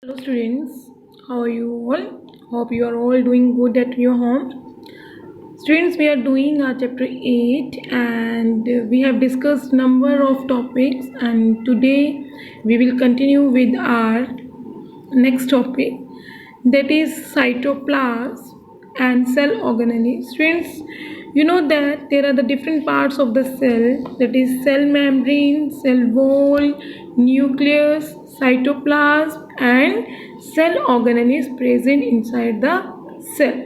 Hello students, how are you all? Hope you are all doing good at your home. Students, we are doing our chapter 8 and we have discussed number of topics, and today we will continue with our next topic, that is cytoplasm and cell organelle. Students, you know that there are the different parts of the cell, that is cell membrane, cell wall, nucleus, cytoplasm and cell organelle is present inside the cell.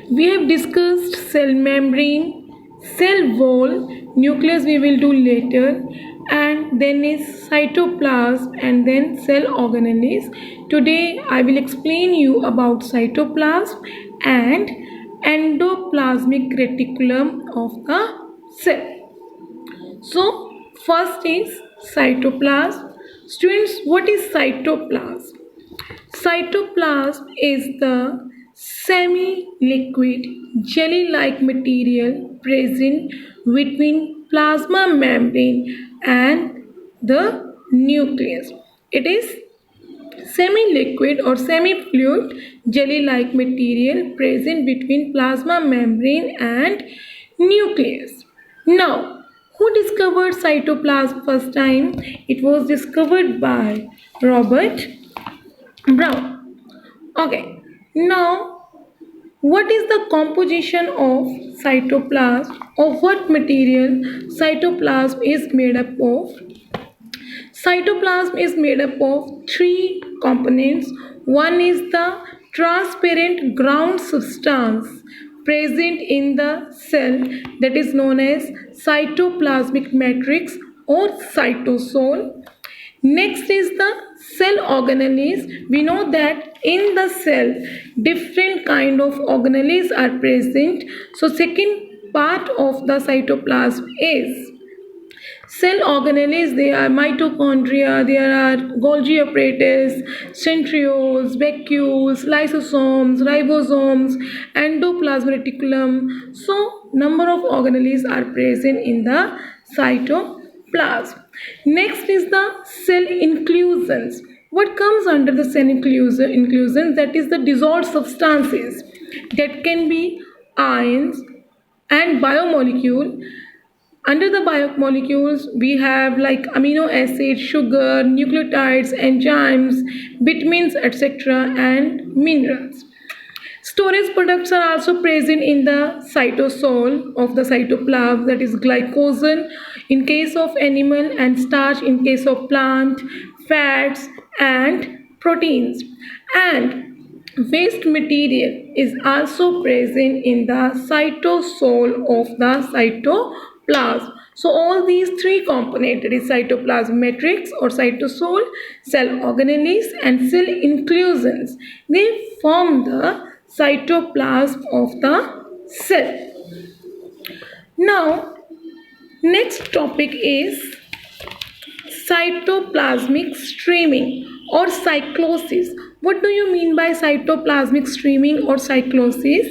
We have discussed cell membrane, cell wall, nucleus we will do later, and then is cytoplasm and then cell organelles. Today I will explain you about cytoplasm and endoplasmic reticulum of the cell. So first is cytoplasm. Students, what is cytoplasm? Cytoplasm is the semi-liquid jelly-like material present between plasma membrane and the nucleus. It is semi-liquid or semi-fluid jelly-like material present between plasma membrane and nucleus. Now, who discovered cytoplasm first time? It was discovered by Robert Brown. Okay, now what is the composition of cytoplasm, or what material cytoplasm is made up of? Cytoplasm is made up of three components. One is the transparent ground substance present in the cell, that is known as cytoplasmic matrix or cytosol. Next is the cell organelles. We know that in the cell different kind of organelles are present. So second part of the cytoplasm is cell organelles. They are mitochondria, there are Golgi apparatus, centrioles, vacuoles, lysosomes, ribosomes, endoplasmic reticulum. So number of organelles are present in the cytoplasm. Next is the cell inclusions. What comes under the cell inclusions? That is the dissolved substances that can be ions and biomolecule. Under the biomolecules, we have like amino acids, sugar, nucleotides, enzymes, vitamins, etc. and minerals. Storage products are also present in the cytosol of the cytoplasm, that is glycogen in case of animal and starch in case of plant, fats and proteins. And waste material is also present in the cytosol of the cytoplasm. So all these three components, that is cytoplasm matrix or cytosol, cell organelles and cell inclusions, they form the cytoplasm of the cell. Now, next topic is cytoplasmic streaming or cyclosis. What do you mean by cytoplasmic streaming or cyclosis?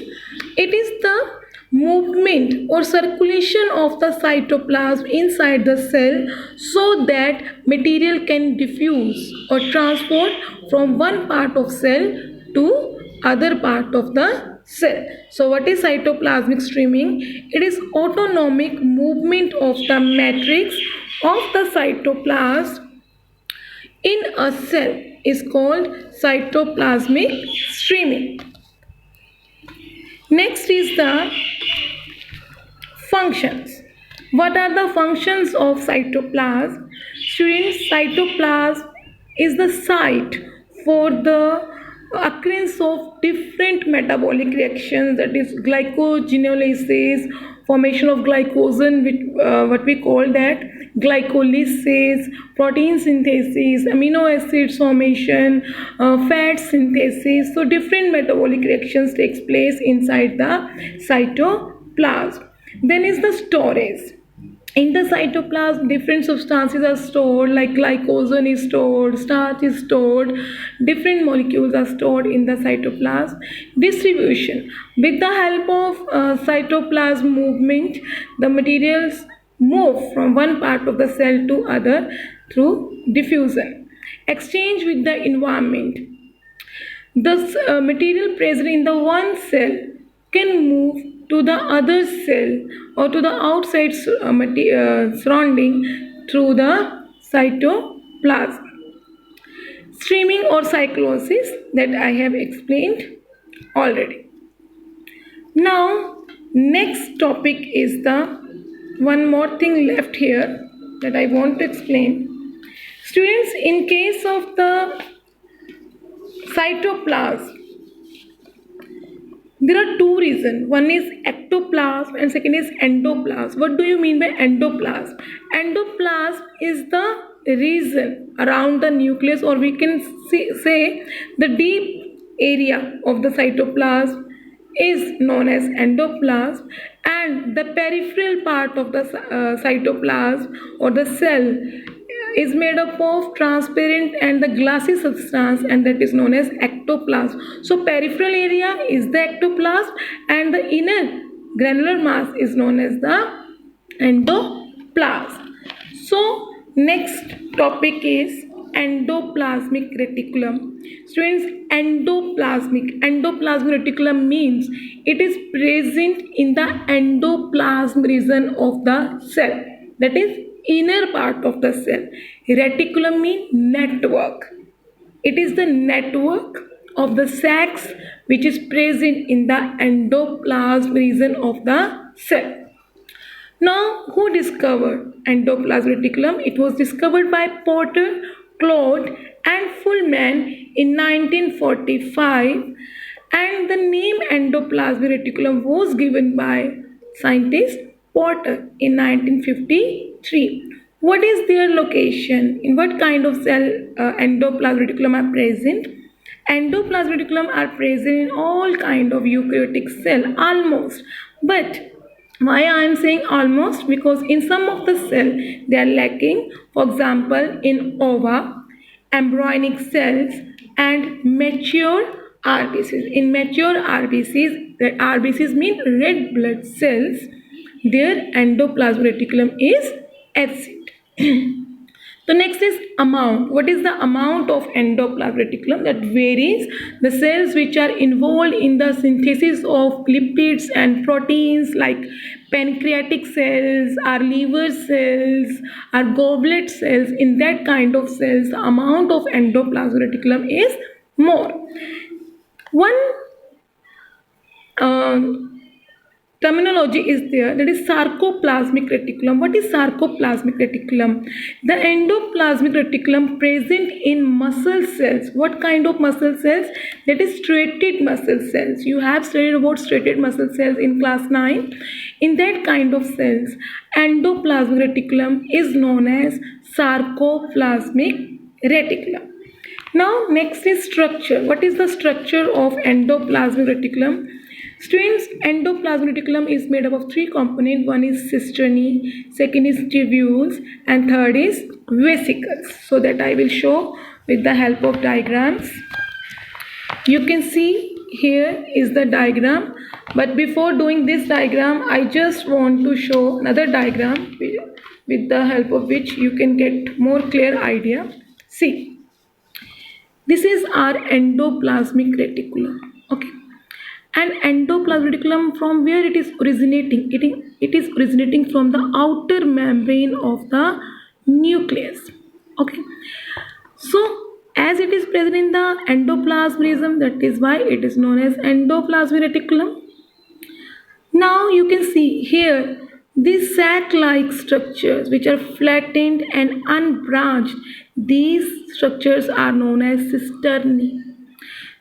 It is the movement or circulation of the cytoplasm inside the cell so that material can diffuse or transport from one part of cell to other part of the cell. So what is cytoplasmic streaming? It is autonomic movement of the matrix of the cytoplasm in a cell is called cytoplasmic streaming. Next is the functions. What are the functions of cytoplasm? Students, cytoplasm is the site for the occurrence of different metabolic reactions, that is glycogenolysis, formation of glycogen, with what we call that glycolysis, protein synthesis, amino acids formation, fat synthesis. So different metabolic reactions takes place inside the cytoplasm. Then is the storage. In the cytoplasm, different substances are stored, like glycogen is stored, starch is stored, different molecules are stored in the cytoplasm. Distribution. With the help of cytoplasm movement, the materials move from one part of the cell to other through diffusion. exchange with the environment. The material present in the one cell can move to the other cell or to the outside surrounding through the cytoplasm. Streaming or cyclosis that I have explained already. Now, next topic is the one more thing left here that I want to explain. Students, in case of the cytoplasm, there are two reasons. One is ectoplasm and second is endoplasm. What do you mean by endoplasm? Endoplasm is the region around the nucleus, or we can say the deep area of the cytoplasm is known as endoplasm, and the peripheral part of the cytoplasm or the cell is made up of transparent and the glassy substance, and that is known as ectoplasm. So peripheral area is the ectoplasm and the inner granular mass is known as the endoplasm. So next topic is endoplasmic reticulum. Students, endoplasmic reticulum means it is present in the endoplasm region of the cell, that is inner part of the cell. Reticulum means network. It is the network of the sacs which is present in the endoplasm region of the cell. Now, who discovered endoplasmic reticulum? It was discovered by Porter, Claude and Fullman in 1945, and the name endoplasmic reticulum was given by scientist Porter in 1953. What is their location? In what kind of cell endoplasmic reticulum are present? Endoplasmic reticulum are present in all kind of eukaryotic cell, almost. But why I am saying almost? Because in some of the cell they are lacking. For example, in ova, embryonic cells and mature RBCs. In mature RBCs, RBCs mean red blood cells, their endoplasmic reticulum is absent. The next is amount. What is the amount of endoplasmic reticulum? That varies. The cells which are involved in the synthesis of lipids and proteins, like pancreatic cells, our liver cells, our goblet cells, in that kind of cells, the amount of endoplasmic reticulum is more. One terminology is there, that is sarcoplasmic reticulum. What is sarcoplasmic reticulum? The endoplasmic reticulum present in muscle cells. What kind of muscle cells? That is striated muscle cells. You have studied about striated muscle cells in class 9. In that kind of cells, endoplasmic reticulum is known as sarcoplasmic reticulum. Now next is structure. What is the structure of endoplasmic reticulum? Students, endoplasmic reticulum is made up of three components. One is cisternae, second is tubules, and third is vesicles. So that I will show with the help of diagrams. You can see here is the diagram, but before doing this diagram, I just want to show another diagram with the help of which you can get more clear idea. See, this is our endoplasmic reticulum. Okay. And endoplasmic reticulum, from where it is originating? It is originating from the outer membrane of the nucleus. Okay. So, as it is present in the endoplasm region, that is why it is known as endoplasmic reticulum. Now you can see here these sac-like structures which are flattened and unbranched. These structures are known as cisternae.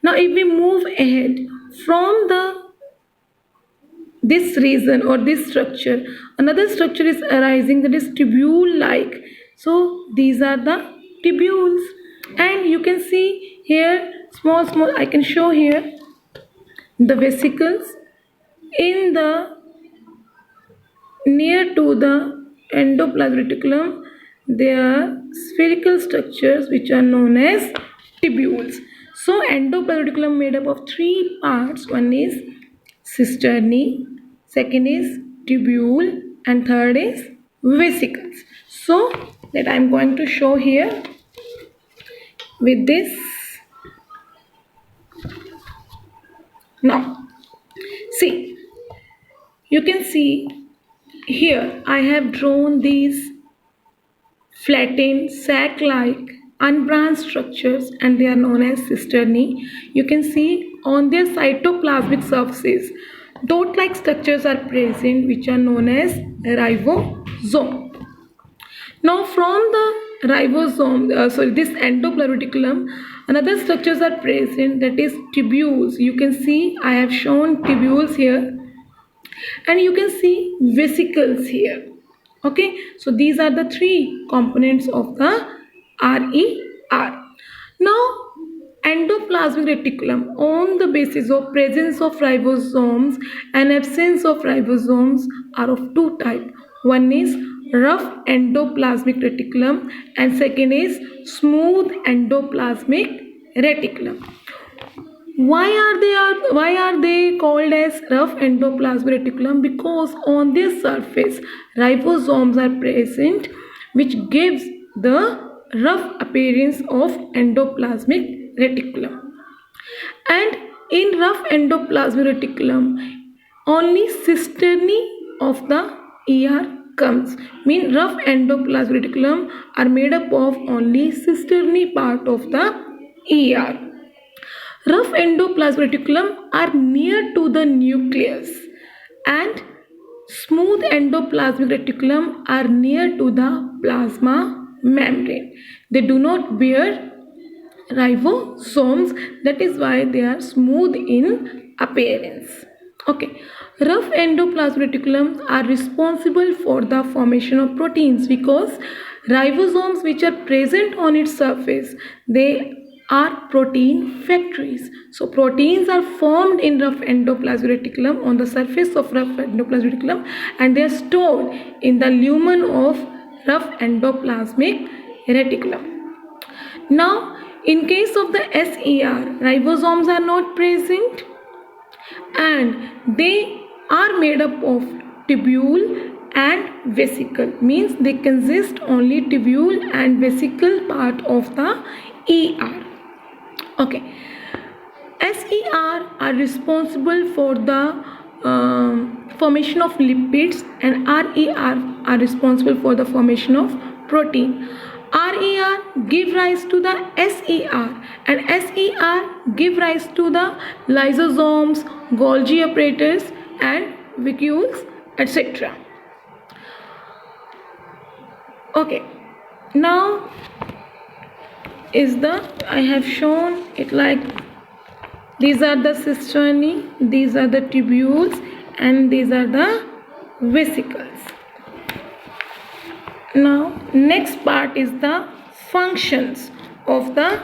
Now if we move ahead from this region or this structure, another structure is arising, that is tubule-like. So these are the tubules, and you can see here small I can show here the vesicles in the near to the endoplasmic reticulum. They are spherical structures which are known as tubules. So endoplasmic reticulum made up of three parts. One is cisternae, second is tubule, and third is vesicles. So that I am going to show here. with this. Now, see, you can see here I have drawn these flattened sac-like unbranched structures, and they are known as cisternae. You can see on their cytoplasmic surfaces dot-like structures are present which are known as ribosome. Now from the ribosome, this endoplasmic reticulum, another structures are present, that is tubules. You can see I have shown tubules here, and you can see vesicles here. Okay, so these are the three components of the RER. Now endoplasmic reticulum, on the basis of presence of ribosomes and absence of ribosomes, are of two types. One is rough endoplasmic reticulum and second is smooth endoplasmic reticulum. Why are they called as rough endoplasmic reticulum? Because on their surface ribosomes are present, which gives the rough appearance of endoplasmic reticulum. And in rough endoplasmic reticulum, only cisternae of the ER comes. Mean rough endoplasmic reticulum are made up of only cisternae part of the ER. Rough endoplasmic reticulum are near to the nucleus, and smooth endoplasmic reticulum are near to the plasma membrane. They do not bear ribosomes, that is why they are smooth in appearance. Okay, rough endoplasmic reticulum are responsible for the formation of proteins, because ribosomes which are present on its surface, they are protein factories. So proteins are formed in rough endoplasmic reticulum, on the surface of rough endoplasmic reticulum, and they are stored in the lumen of rough endoplasmic reticulum. Now, in case of the SER, ribosomes are not present, and they are made up of tubule and vesicle, means they consist only tubule and vesicle part of the ER. Okay, SER are responsible for the formation of lipids, and RER are responsible for the formation of protein. RER give rise to the SER, and SER give rise to the lysosomes, Golgi apparatus, and vacuoles, etc. Okay, now is the I have shown it like these are the cisternae, these are the tubules, and these are the vesicles. Now next part is the functions of the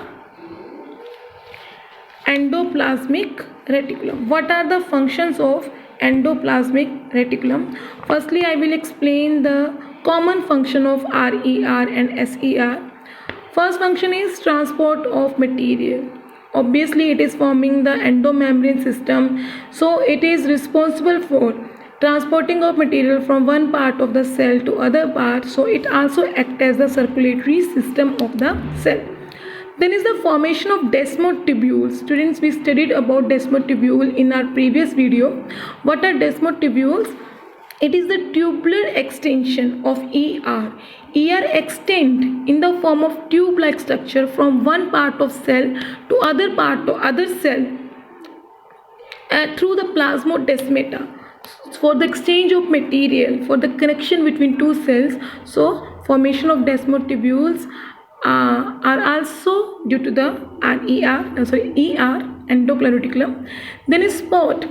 endoplasmic reticulum. What are the functions of endoplasmic reticulum? Firstly, I will explain the common function of RER and SER. First function is transport of material. Obviously, it is forming the endomembrane system, so it is responsible for transporting of material from one part of the cell to other part. So it also acts as the circulatory system of the cell. Then is the formation of desmoid tubules. Students, we studied about desmoid tubule in our previous video. What are desmoid tubules? It is the tubular extension of ER. ER extend in the form of tube-like structure from one part of cell to other cell through the plasmodesmata for the exchange of material, for the connection between two cells. So formation of desmoid tubules are also due to the ER endoplasmic reticulum. Then is spot.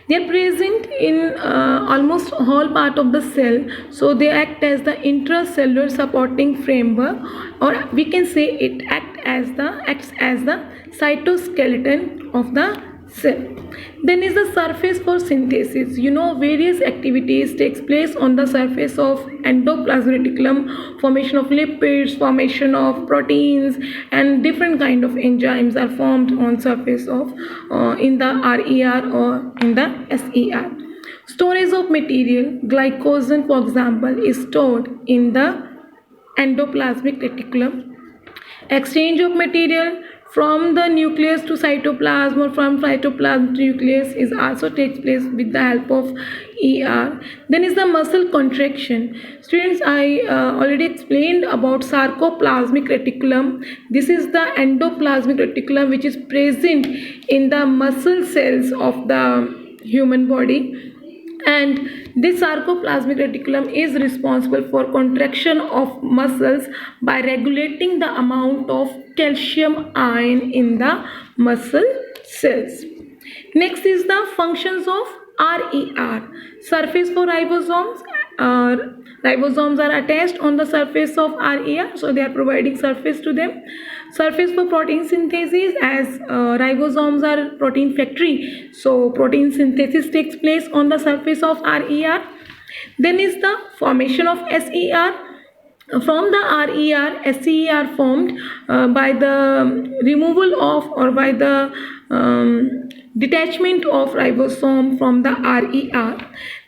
They are present in almost whole part of the cell, so they act as the intracellular supporting framework, or we can say it acts as the cytoskeleton of the cell. Then is the surface for synthesis. You know, various activities takes place on the surface of endoplasmic reticulum. Formation of lipids, formation of proteins, and different kind of enzymes are formed on surface of in the RER or in the SER. Storage of material, glycogen for example, is stored in the endoplasmic reticulum. Exchange of material from the nucleus to cytoplasm or from cytoplasm to nucleus is also takes place with the help of ER. Then is the muscle contraction. Students, I already explained about sarcoplasmic reticulum. This is the endoplasmic reticulum which is present in the muscle cells of the human body, and this sarcoplasmic reticulum is responsible for contraction of muscles by regulating the amount of calcium ion in the muscle cells. Next is the functions of RER. Surface for ribosomes. Ribosomes are attached on the surface of RER, so they are providing surface to them. Surface for protein synthesis, as ribosomes are protein factory, so protein synthesis takes place on the surface of RER. Then is the formation of SER. From the RER, SER formed by the removal of or by the detachment of ribosome from the RER.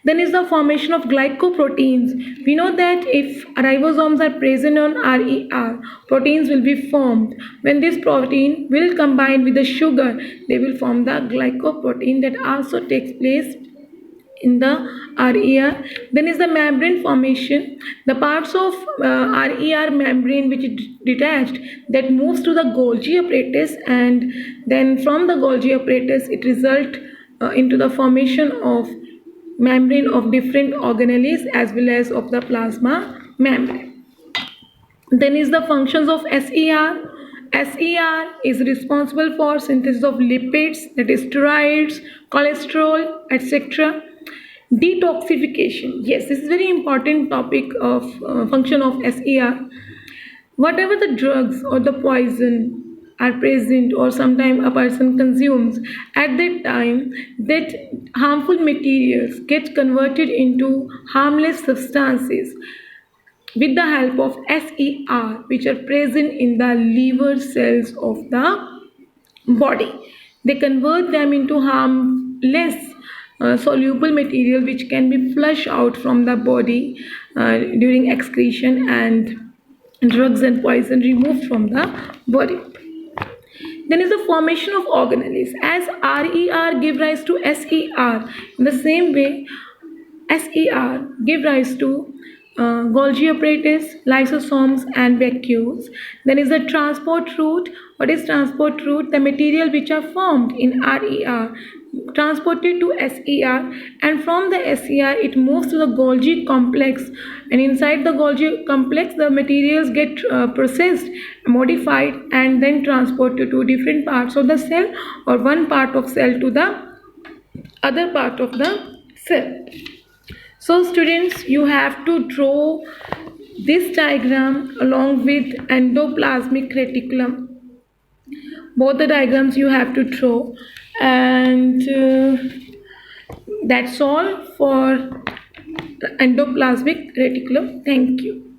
Then is the formation of glycoproteins. We know that if ribosomes are present on RER, proteins will be formed. When this protein will combine with the sugar, they will form the glycoprotein that also takes place in the RER. Then is the membrane formation. The parts of RER membrane which is detached, that moves to the Golgi apparatus, and then from the Golgi apparatus it results into the formation of membrane of different organelles as well as of the plasma membrane. Then is the functions of SER. SER is responsible for synthesis of lipids, that is steroids, cholesterol, etc. Detoxification. Yes, this is very important topic of function of SER. Whatever the drugs or the poison are present or sometimes a person consumes, at that time that harmful materials get converted into harmless substances with the help of SER, which are present in the liver cells of the body. They convert them into harmless soluble material which can be flushed out from the body during excretion, and drugs and poison removed from the body. Then is the formation of organelles. As RER give rise to SER, in the same way SER give rise to Golgi apparatus, lysosomes and vacuoles. Then is the transport route. What is transport route? The material which are formed in RER transported to SER, and from the SER it moves to the Golgi complex, and inside the Golgi complex the materials get processed, modified, and then transported to different parts of the cell or one part of cell to the other part of the cell. So students, you have to draw this diagram along with endoplasmic reticulum. Both the diagrams you have to draw, and that's all for endoplasmic reticulum. Thank you.